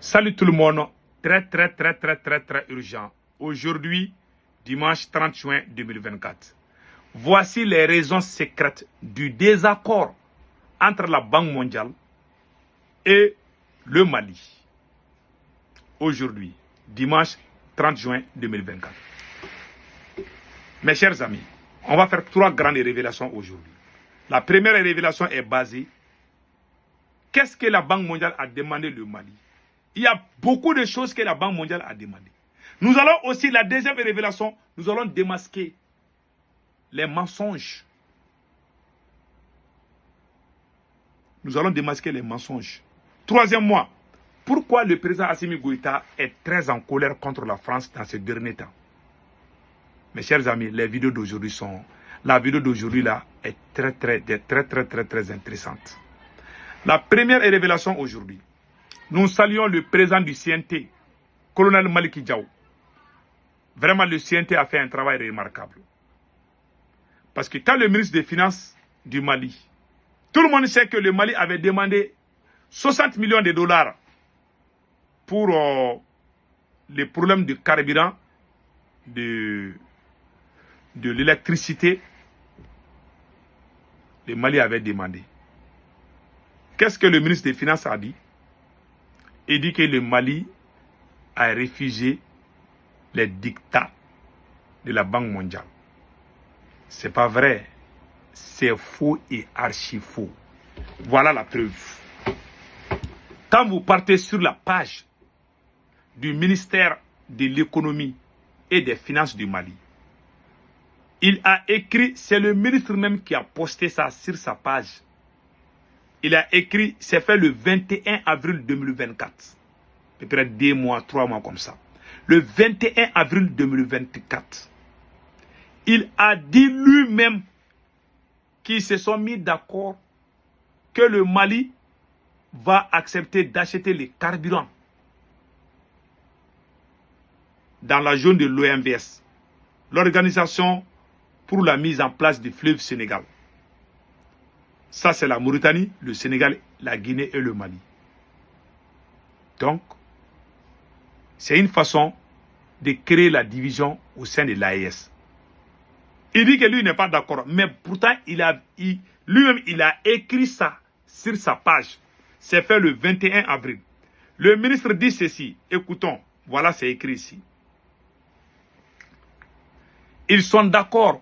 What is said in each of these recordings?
Salut tout le monde, très urgent. Aujourd'hui, dimanche 30 juin 2024. Voici les raisons secrètes du désaccord entre la Banque mondiale et le Mali. Aujourd'hui, dimanche 30 juin 2024. Mes chers amis, on va faire 3 grandes révélations aujourd'hui. La première révélation est basée. Qu'est-ce que la Banque mondiale a demandé au Mali? Il y a beaucoup de choses que la Banque mondiale a demandé. Nous allons aussi, la deuxième révélation, nous allons démasquer les mensonges. Nous allons démasquer les mensonges. Troisièmement, pourquoi le président Assimi Goïta est très en colère contre la France dans ce dernier temps? Mes chers amis, les vidéos d'aujourd'hui sont... La vidéo d'aujourd'hui là est très intéressante. La première révélation aujourd'hui. Nous saluons le président du CNT, colonel Maliki Diaw. Vraiment, le CNT a fait un travail remarquable. Parce que quand le ministre des Finances du Mali, tout le monde sait que le Mali avait demandé 60 millions de dollars pour les problèmes de carburant, de l'électricité. Le Mali avait demandé. Qu'est-ce que le ministre des Finances a dit? Il dit que le Mali a refusé les dictats de la Banque mondiale. C'est pas vrai. C'est faux et archi faux. Voilà la preuve. Quand vous partez sur la page du ministère de l'économie et des finances du Mali, il a écrit, c'est le ministre même qui a posté ça sur sa page. Il a écrit, c'est fait le 21 avril 2024. Peut-être 2 mois, 3 mois comme ça. Le 21 avril 2024. Il a dit lui-même qu'ils se sont mis d'accord que le Mali va accepter d'acheter les carburants dans la zone de l'OMVS, l'organisation pour la mise en place du fleuve Sénégal. Ça, c'est la Mauritanie, le Sénégal, la Guinée et le Mali. Donc, c'est une façon de créer la division au sein de l'AES. Il dit que lui n'est pas d'accord, mais pourtant, lui-même, il a écrit ça sur sa page. C'est fait le 21 avril. Le ministre dit ceci, écoutons, voilà, c'est écrit ici. Ils sont d'accord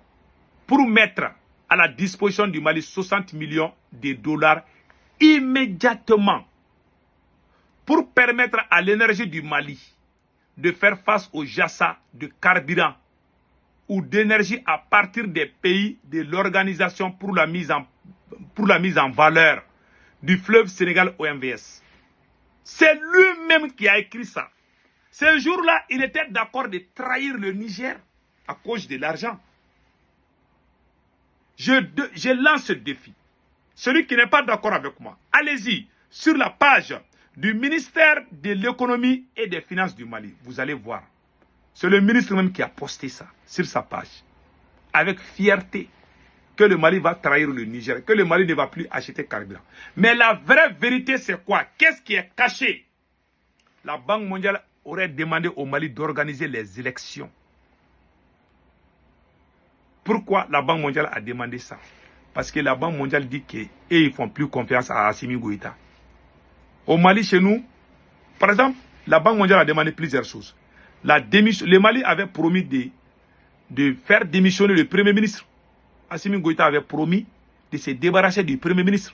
pour mettre à la disposition du Mali 60 millions de dollars immédiatement pour permettre à l'énergie du Mali de faire face au jassa de carburant ou d'énergie à partir des pays de l'organisation pour la mise en valeur du fleuve Sénégal OMVS. C'est lui-même qui a écrit ça. Ce jour-là, il était d'accord de trahir le Niger à cause de l'argent. Je lance ce défi. Celui qui n'est pas d'accord avec moi, allez-y sur la page du ministère de l'économie et des finances du Mali. Vous allez voir. C'est le ministre même qui a posté ça sur sa page. Avec fierté que le Mali va trahir le Niger, que le Mali ne va plus acheter carburant. Mais la vraie vérité, c'est quoi? Qu'est-ce qui est caché? La Banque mondiale aurait demandé au Mali d'organiser les élections. Pourquoi la Banque mondiale a demandé ça? Parce que la Banque mondiale dit qu'ils ne font plus confiance à Assimi Goïta. Au Mali, chez nous, par exemple, la Banque mondiale a demandé plusieurs choses. Le Mali avait promis de faire démissionner le Premier ministre. Assimi Goïta avait promis de se débarrasser du Premier ministre.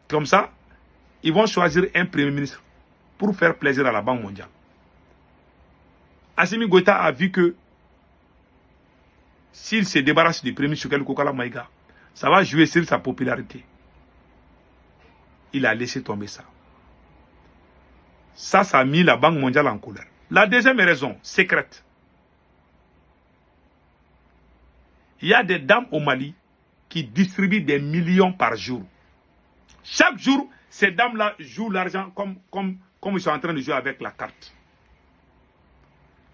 Comme ça, ils vont choisir un Premier ministre pour faire plaisir à la Banque mondiale. Assimi Goïta a vu que s'il se débarrasse du Premier ministre Kokala Maïga, ça va jouer sur sa popularité. Il a laissé tomber ça. Ça a mis la Banque mondiale en colère. La deuxième raison, secrète. Il y a des dames au Mali qui distribuent des millions par jour. Chaque jour, ces dames-là jouent l'argent comme ils sont en train de jouer avec la carte.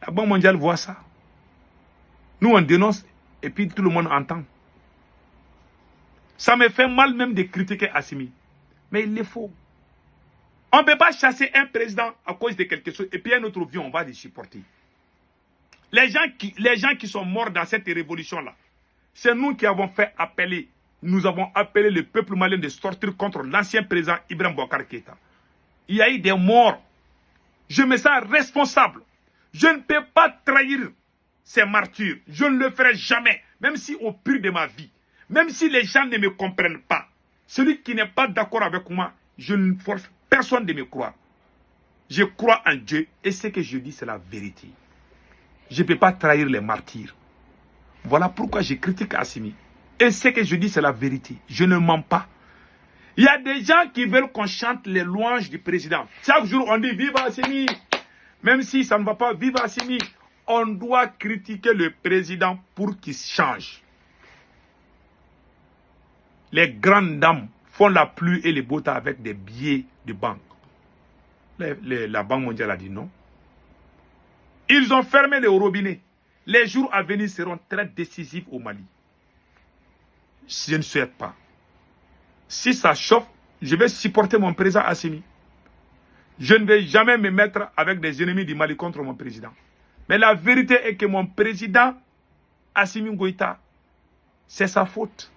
La Banque mondiale voit ça. Nous, on dénonce et puis tout le monde entend. Ça me fait mal même de critiquer Assimi. Mais il le faut. On ne peut pas chasser un président à cause de quelque chose et puis un autre vient, on va les supporter. Les gens qui sont morts dans cette révolution-là, c'est nous qui avons fait appeler, nous avons appelé le peuple malien de sortir contre l'ancien président Ibrahim Boubacar Keïta. Il y a eu des morts. Je me sens responsable. Je ne peux pas trahir ces martyrs. Je ne le ferai jamais, même si au prix de ma vie, même si les gens ne me comprennent pas. Celui qui n'est pas d'accord avec moi, je ne force personne de me croire. Je crois en Dieu et ce que je dis, c'est la vérité. Je ne peux pas trahir les martyrs. Voilà pourquoi je critique Assimi. Et ce que je dis, c'est la vérité. Je ne mens pas. Il y a des gens qui veulent qu'on chante les louanges du président. Chaque jour, on dit « Vive Assimi !» Même si ça ne va pas, « Vive Assimi !» On doit critiquer le président pour qu'il change. Les grandes dames font la pluie et les beaux temps avec des billets de banque. La Banque mondiale a dit non. Ils ont fermé les robinets. Les jours à venir seront très décisifs au Mali. Je ne souhaite pas. Si ça chauffe, je vais supporter mon président Assimi. Je ne vais jamais me mettre avec des ennemis du Mali contre mon président. Mais la vérité est que mon président Assimi Goïta, c'est sa faute.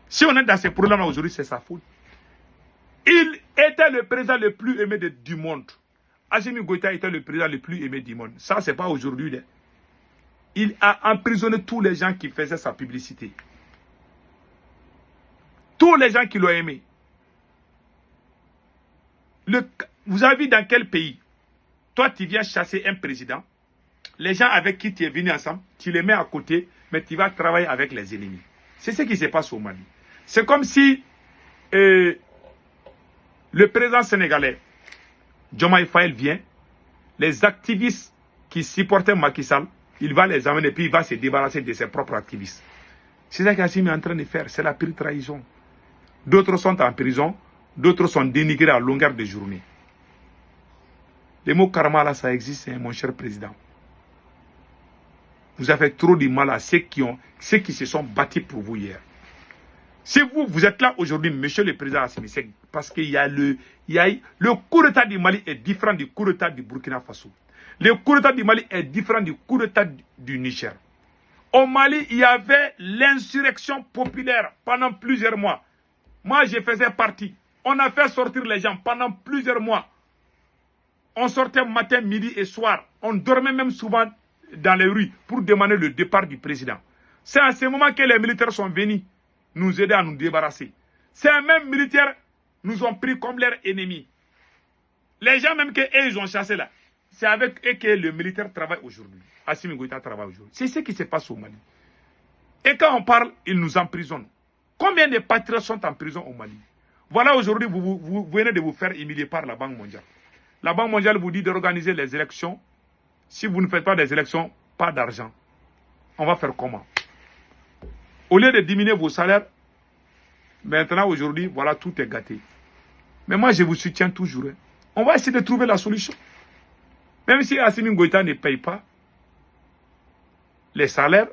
Si on est dans ces problèmes-là aujourd'hui, c'est sa faute. Il était le président le plus aimé du monde. Assimi Goïta était le président le plus aimé du monde. Ça, ce n'est pas aujourd'hui. Il a emprisonné tous les gens qui faisaient sa publicité. Tous les gens qui l'ont aimé. Vous avez vu dans quel pays? Toi, tu viens chasser un président. Les gens avec qui tu es venu ensemble, tu les mets à côté, mais tu vas travailler avec les ennemis. C'est ce qui se passe au Mali. C'est comme si le président sénégalais, Diomaye Faye, vient, les activistes qui supportaient Macky Sall, il va les amener, puis il va se débarrasser de ses propres activistes. C'est ça qu'Assimi est en train de faire, c'est la pire trahison. D'autres sont en prison, d'autres sont dénigrés à longueur de journée. Le mot karma là, ça existe, hein, mon cher président. Vous avez trop du mal à ceux qui se sont battus pour vous hier. Si vous êtes là aujourd'hui, monsieur le président Assimi, c'est parce qu'il y a le coup d'état du Mali est différent du coup d'état du Burkina Faso. Le coup d'état du Mali est différent du coup d'état du Niger. Au Mali, il y avait l'insurrection populaire pendant plusieurs mois. Moi, je faisais partie. On a fait sortir les gens pendant plusieurs mois. On sortait matin, midi et soir. On dormait même souvent dans les rues pour demander le départ du président. C'est à ce moment que les militaires sont venus nous aider à nous débarrasser. Ces mêmes militaires nous ont pris comme leurs ennemis. Les gens même qu'ils ont chassé là, c'est avec eux que le militaire travaille aujourd'hui. Assimi Goïta travaille aujourd'hui. C'est ce qui se passe au Mali. Et quand on parle, ils nous emprisonnent. Combien de patriotes sont en prison au Mali? Voilà, aujourd'hui, vous venez de vous faire humilier par la Banque mondiale. La Banque mondiale vous dit d'organiser les élections. Si vous ne faites pas des élections, pas d'argent. On va faire comment? Au lieu de diminuer vos salaires, maintenant, aujourd'hui, voilà, tout est gâté. Mais moi, je vous soutiens toujours. Hein. On va essayer de trouver la solution. Même si Assimi Goïta ne paye pas les salaires,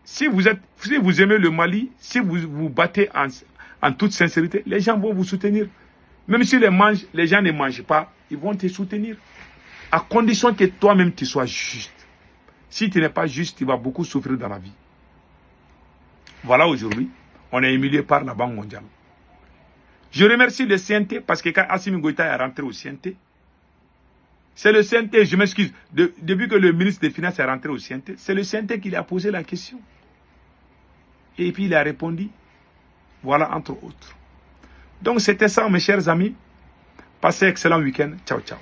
si vous aimez le Mali, si vous vous battez en toute sincérité, les gens vont vous soutenir. Même si les gens ne mangent pas, ils vont te soutenir. À condition que toi-même tu sois juste. Si tu n'es pas juste, tu vas beaucoup souffrir dans la vie. Voilà, aujourd'hui, on est humilié par la Banque mondiale. Je remercie le CNT parce que quand Assimi Goïta est rentré au CNT, c'est le CNT, je m'excuse, depuis que le ministre des Finances est rentré au CNT, c'est le CNT qui lui a posé la question. Et puis il a répondu. Voilà, entre autres. Donc c'était ça, mes chers amis. Passez un excellent week-end. Ciao, ciao.